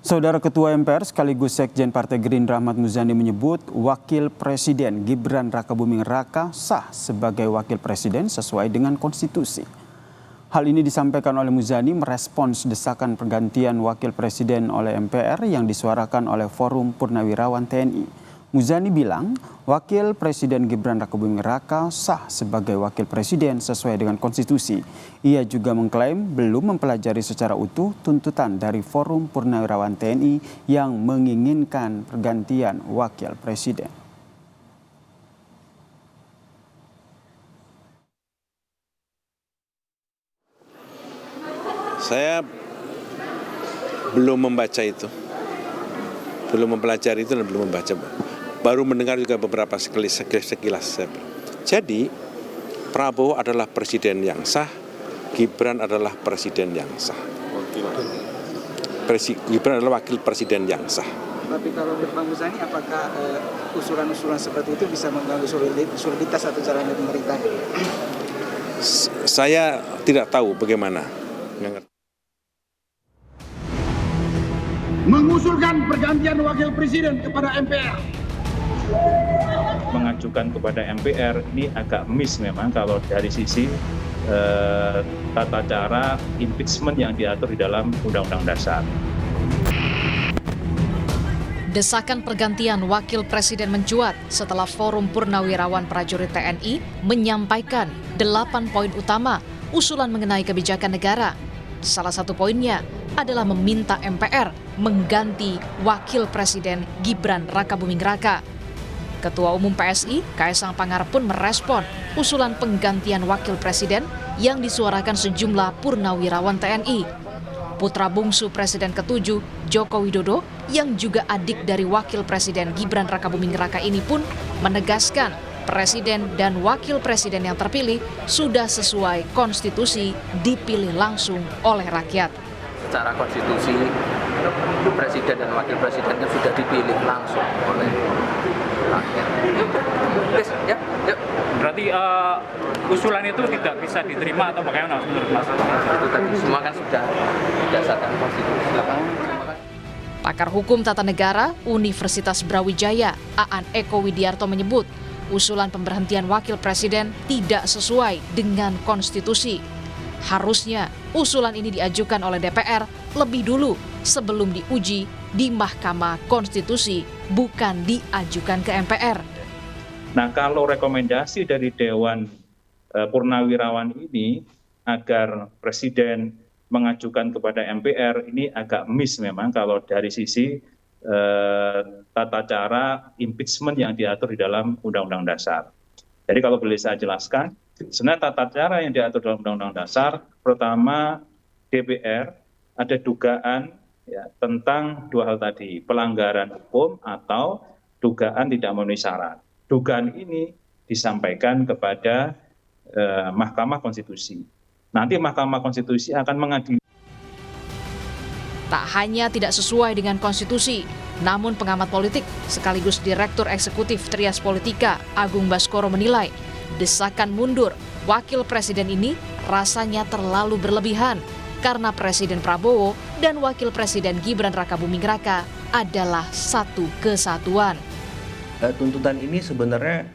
Saudara Ketua MPR sekaligus Sekjen Partai Gerindra Ahmad Muzani menyebut Wakil Presiden Gibran Rakabuming Raka sah sebagai Wakil Presiden sesuai dengan konstitusi. Hal ini disampaikan oleh Muzani merespons desakan pergantian Wakil Presiden oleh MPR yang disuarakan oleh Forum Purnawirawan TNI. Muzani bilang Wakil Presiden Gibran Rakabuming Raka sah sebagai Wakil Presiden sesuai dengan konstitusi. Ia juga mengklaim belum mempelajari secara utuh tuntutan dari Forum Purnawirawan TNI yang menginginkan pergantian Wakil Presiden. Saya belum membaca itu, belum mempelajari itu dan belum membaca. Baru mendengar juga beberapa sekilas. Jadi Prabowo adalah presiden yang sah, Gibran adalah presiden yang sah. Gibran adalah wakil presiden yang sah. Tapi kalau menurut Bang Muzani, apakah usulan-usulan seperti itu bisa mengganggu soliditas atau jalannya pemerintah? Saya tidak tahu bagaimana. Mengusulkan pergantian wakil presiden kepada MPR. Mengajukan kepada MPR ini agak miss memang kalau dari sisi tata cara impeachment yang diatur di dalam Undang-Undang Dasar. Desakan pergantian Wakil Presiden mencuat setelah Forum Purnawirawan Prajurit TNI menyampaikan 8 poin utama usulan mengenai kebijakan negara. Salah satu poinnya adalah meminta MPR mengganti Wakil Presiden Gibran Rakabuming Raka. Ketua Umum PSI, Kaisang Pangarep pun merespon usulan penggantian Wakil Presiden yang disuarakan sejumlah purnawirawan TNI. Putra bungsu Presiden ke-7, Joko Widodo, yang juga adik dari Wakil Presiden Gibran Rakabuming Raka ini pun menegaskan Presiden dan Wakil Presiden yang terpilih sudah sesuai konstitusi dipilih langsung oleh rakyat. Secara konstitusi, Presiden dan Wakil Presiden kan sudah dipilih langsung oleh rakyat. Ya. Berarti usulan itu tidak bisa diterima atau bagaimana menurut Mas? Itu tadi semua kan sudah berdasarkan konstitusi. Pakar Hukum Tata Negara Universitas Brawijaya, Aan Eko Widiarto menyebut usulan pemberhentian Wakil Presiden tidak sesuai dengan konstitusi. Harusnya usulan ini diajukan oleh DPR lebih dulu sebelum diuji di Mahkamah Konstitusi, bukan diajukan ke MPR. Nah, kalau rekomendasi dari Dewan Purnawirawan ini agar Presiden mengajukan kepada MPR ini agak miss memang kalau dari sisi tata cara impeachment yang diatur di dalam Undang-Undang Dasar. Jadi kalau boleh saya jelaskan, sebenarnya tata cara yang diatur dalam Undang-Undang Dasar, pertama DPR ada dugaan ya, tentang dua hal tadi, pelanggaran hukum atau dugaan tidak memenuhi syarat. Dugaan ini disampaikan kepada Mahkamah Konstitusi. Nanti Mahkamah Konstitusi akan mengadili. Tak hanya tidak sesuai dengan konstitusi, namun pengamat politik sekaligus Direktur Eksekutif Trias Politika Agung Baskoro menilai desakan mundur Wakil Presiden ini rasanya terlalu berlebihan karena Presiden Prabowo dan Wakil Presiden Gibran Rakabuming Raka adalah satu kesatuan. Tuntutan ini sebenarnya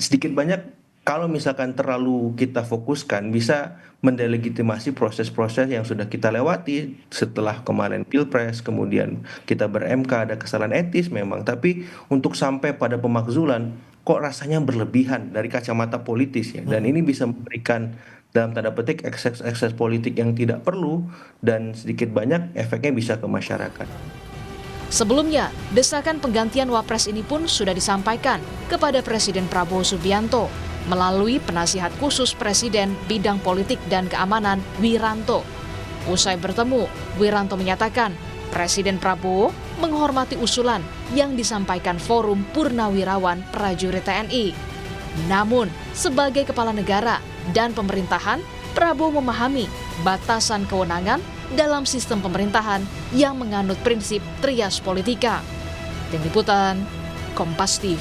sedikit banyak kalau misalkan terlalu kita fokuskan bisa mendelegitimasi proses-proses yang sudah kita lewati setelah kemarin Pilpres, kemudian kita ber-MK, ada kesalahan etis memang, tapi untuk sampai pada pemakzulan kok rasanya berlebihan dari kacamata politis ya, dan ini bisa memberikan dalam tanda petik ekses politik yang tidak perlu dan sedikit banyak efeknya bisa ke masyarakat. Sebelumnya, desakan penggantian Wapres ini pun sudah disampaikan kepada Presiden Prabowo Subianto melalui penasihat khusus Presiden bidang politik dan keamanan Wiranto. Usai bertemu, Wiranto menyatakan Presiden Prabowo menghormati usulan yang disampaikan Forum Purnawirawan Prajurit TNI. Namun, sebagai kepala negara dan pemerintahan, Prabowo memahami batasan kewenangan dalam sistem pemerintahan yang menganut prinsip trias politika. Tim Liputan, Kompas TV.